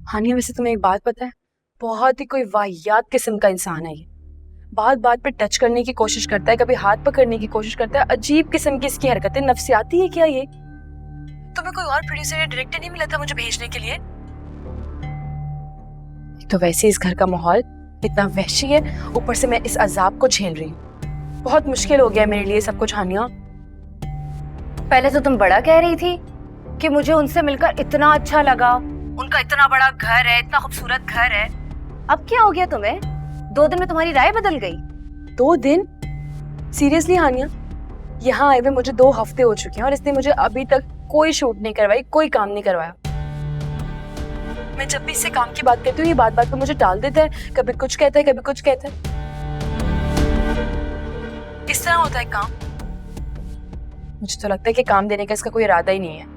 हानिया, वैसे तुम्हें एक बात पता है, बहुत ही कोई वाहियात किस्म का इंसान है ये। बात बात पे टच करने की कोशिश करता है, कभी हाथ पकड़ने की कोशिश करता है। अजीब किस्म की इसकी हरकतें, नफसियाती है क्या ये? तुम्हें कोई और प्रोड्यूसर या डायरेक्टर नहीं मिला था मुझे भेजने के लिए? तो वैसे इस घर का माहौल इतना वहशी है, ऊपर से मैं इस अजाब को झेल रही हूँ। बहुत मुश्किल हो गया मेरे लिए सब कुछ। हानिया, पहले तो तुम बड़ा कह रही थी कि मुझे उनसे मिलकर इतना अच्छा लगा, उनका इतना बड़ा घर है, इतना खूबसूरत घर है। अब क्या हो गया तुम्हें? 2 दिन में तुम्हारी राय बदल गई? 2 दिन? सीरियसली हानिया, यहाँ आए हुए मुझे 2 हफ्ते हो चुके हैं और इसने मुझे अभी तक कोई शूट नहीं करवाई, कोई काम नहीं करवाया। मैं जब भी इससे काम की बात करती हूँ ये बात बात पे मुझे टाल देता है, कभी कुछ कहता है कभी कुछ कहता है। इस तरह होता है काम? मुझे तो लगता है कि काम देने का इसका कोई इरादा ही नहीं है।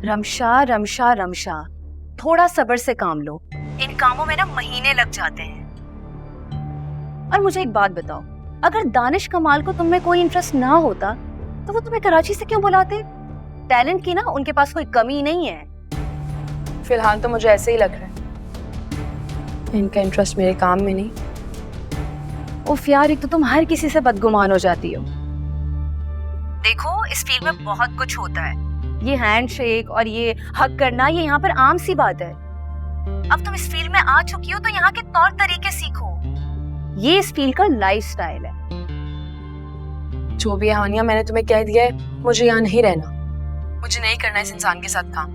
रमशा रमशा रमशा, थोड़ा सब्र से काम लो। इन कामों में ना महीने लग जाते हैं। और मुझे एक बात बताओ, अगर दानिश कमाल को तुम में कोई इंटरेस्ट ना होता तो वो तुम्हें कराची से क्यों बुलाते? टैलेंट की ना उनके पास कोई कमी नहीं है। फिलहाल तो मुझे ऐसे ही लग रहा है, इनका इंटरेस्ट मेरे काम में नहीं। उफ यार, एक तो तुम हर किसी से बदगुमान हो जाती हो। देखो, इस फील्ड में बहुत कुछ होता है। ये हैंडशेक और ये हक करना, ये यहाँ पर आम सी बात है। अब तुम इस फील्ड में आ चुकी हो तो यहाँ के तौर तरीके सीखो। ये इस फील्ड का लाइफस्टाइल है। जो भी है हानिया, मैंने तुम्हें कह दिया है मुझे यहाँ नहीं रहना। मुझे नहीं करना इस इंसान के साथ काम।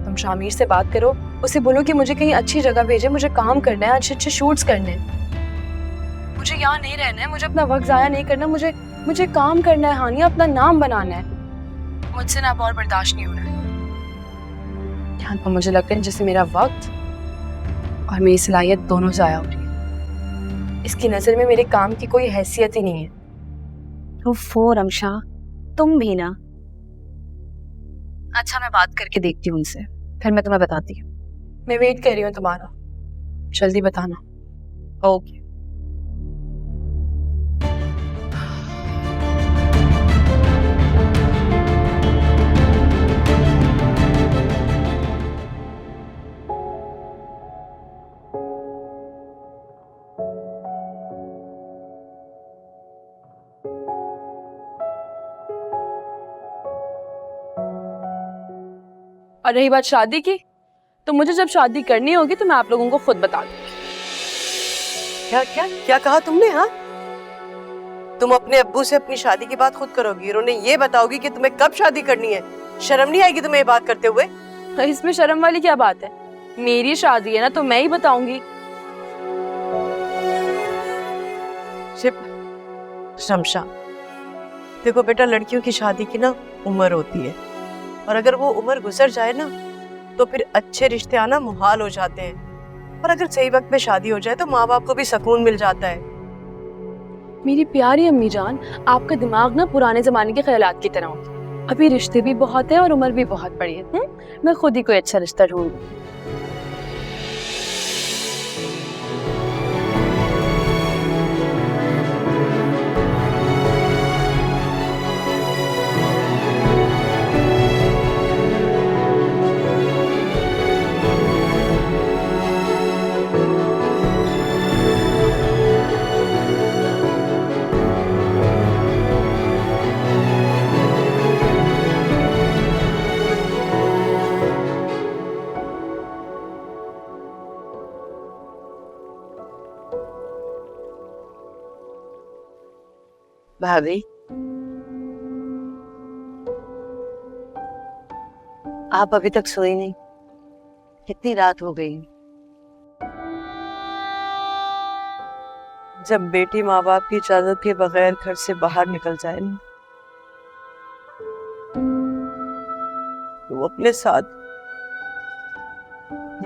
तुम शामिर से बात करो, उसे बोलो कि मुझे कहीं अच्छी जगह भेजे, मुझे काम करना है, अच्छे अच्छे शूट्स करने हैं। मुझे यहाँ नहीं रहना है, मुझे अपना वक्त जाया नहीं करना, मुझे काम करना है हानिया, अपना नाम बनाना है। मुझसे ना अब और बर्दाश्त नहीं हो रहा है। यहाँ पर मुझे लगता है जैसे मेरा वक्त और मेरी सलाहियत दोनों जाया हो रही है। इसकी नजर में मेरे काम की कोई हैसियत ही नहीं है। ओफो रमशा, तुम भी ना। अच्छा, मैं बात करके देखती हूँ उनसे, फिर मैं तुम्हें बताती हूँ। मैं वेट कर रही हूँ तुम्हारा, जल्दी बताना। ओके। और रही बात शादी की, तो मुझे जब शादी करनी होगी तो मैं आप लोगों को खुद बता दूंगी। क्या क्या क्या कहा तुमने? हाँ, तुम अपने अब्बू से अपनी शादी की बात खुद करोगी और उन्हें ये बताओगी कि तुम्हें कब शादी करनी है? शर्म नहीं आएगी तुम्हें ये बात करते हुए? इसमें शर्म वाली क्या बात है? मेरी शादी है ना, तो मैं ही बताऊंगी। शमशा, देखो बेटा, लड़कियों की शादी की ना उम्र होती है, और अगर वो उम्र गुजर जाए ना तो फिर अच्छे रिश्ते आना मुहाल हो जाते हैं। और अगर सही वक्त पे शादी हो जाए तो माँ बाप को भी सुकून मिल जाता है। मेरी प्यारी अम्मी जान, आपका दिमाग ना पुराने जमाने के ख्यालात की तरह होता है। अभी रिश्ते भी बहुत है और उम्र भी बहुत बड़ी है। मैं खुद ही कोई अच्छा रिश्ता ढूंढूंगी। भाभी, आप अभी तक सोई नहीं? कितनी रात हो गई? जब बेटी माँ बाप की इजाजत के बगैर घर से बाहर निकल जाए ना, तो वो अपने साथ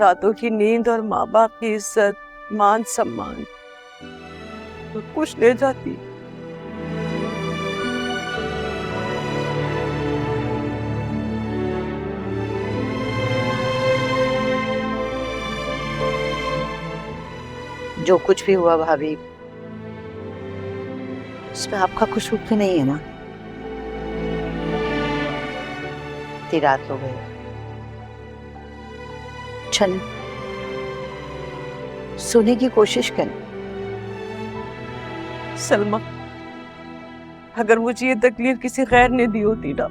रातों की नींद और माँ बाप की इज्जत, मान सम्मान तो कुछ ले जाती। जो कुछ भी हुआ भाभी, उसमें आपका कसूर तो नहीं है ना? इतनी रात हो गई, चल सोने की कोशिश कर। सलमा, अगर मुझे ये तकलीफ किसी गैर ने दी होती ना,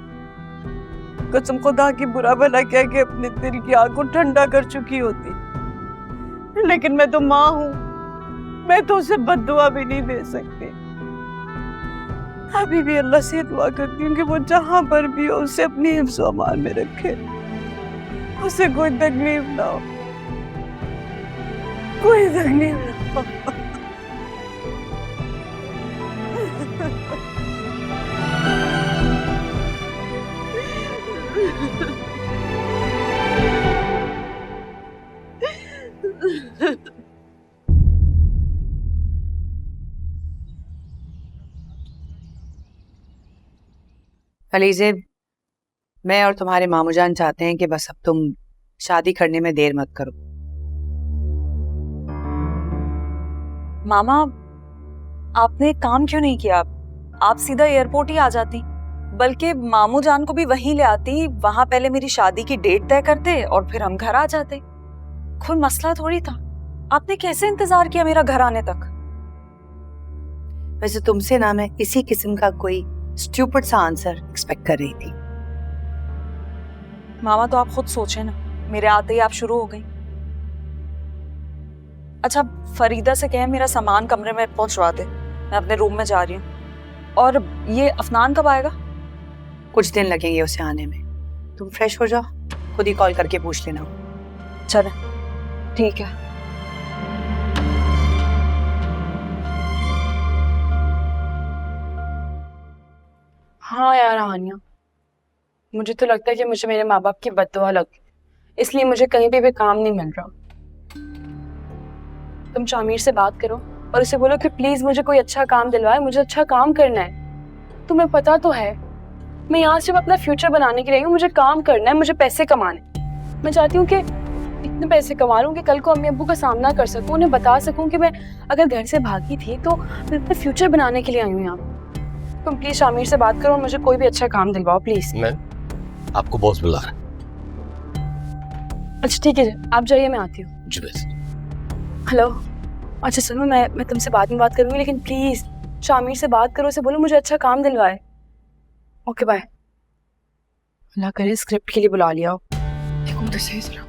कसम खुदा की बुरा भला कह के अपने दिल की आग को ठंडा कर चुकी होती। लेकिन मैं तो माँ हूँ, मैं तो उसे बद्दुआ भी नहीं दे सकती। अभी भी अल्लाह से दुआ करती हूँ कि वो जहाँ पर भी हो उसे अपनी हिफ्ज़ व अमान में रखे, उसे कोई तकलीफ ना हो, कोई तकलीफ ना हो। अलीज़े, मैं और तुम्हारे मामूजान चाहते हैं कि बस अब तुम शादी करने में देर मत करो। मामा, आपने एक काम क्यों नहीं किया? आप सीधा एयरपोर्ट ही आ जाती, बल्कि मामू जान को भी वहीं ले आती, वहां पहले मेरी शादी की डेट तय करते और फिर हम घर आ जाते। कोई मसला थोड़ी था। आपने कैसे इंतजार किया मेरा घर आने तक? वैसे तुमसे ना मैं इसी किस्म का कोई स्टूपिड सा आंसर एक्सपेक्ट कर रही थी। मामा, तो आप खुद सोचे ना, मेरे आते ही आप शुरू हो गई। अच्छा, फरीदा से कहें मेरा सामान कमरे में पहुंचवा दे, मैं अपने रूम में जा रही हूँ। और ये अफनान कब आएगा? कुछ दिन लगेंगे उसे आने में। तुम फ्रेश हो जाओ, खुद ही कॉल करके पूछ लेना। चले, ठीक है। हाँ यार हानिया, मुझे तो लगता है कि मुझे मेरे माँ बाप की बद्दुआ लग गई, इसलिए मुझे कहीं भी काम नहीं मिल रहा। तुम शामिर से बात करो और उसे बोलो कि प्लीज मुझे कोई अच्छा काम दिलवाए, मुझे अच्छा काम करना है। तुम्हें पता तो है मैं यहाँ सिर्फ अपना फ्यूचर बनाने के लिए हूँ, मुझे काम करना है, मुझे पैसे कमाने। मैं चाहती हूँ कि इतने पैसे कमा लूँ कि कल को अम्मी अब्बू का सामना कर सकूँ, उन्हें बता सकूँ कि मैं अगर घर से भागी थी तो मैं अपना फ्यूचर बनाने के लिए आई हूँ यहाँ। तुम प्लीज शामिर से बात करो और मुझे कोई भी अच्छा काम दिलवाओ प्लीज। मैं आपको बॉस बुला रहा है। अच्छा ठीक है, आप जाइए, मैं आती हूँ। जुबैर। हेलो, अच्छा सुनो, मैं तुमसे बाद में बात करूंगी, लेकिन प्लीज शामिर से बात करो, उसे बोलो मुझे अच्छा काम दिलवाए। Okay bye. अल्लाह करे स्क्रिप्ट के लिए बुला लिया हो। देखो तो सही जरा।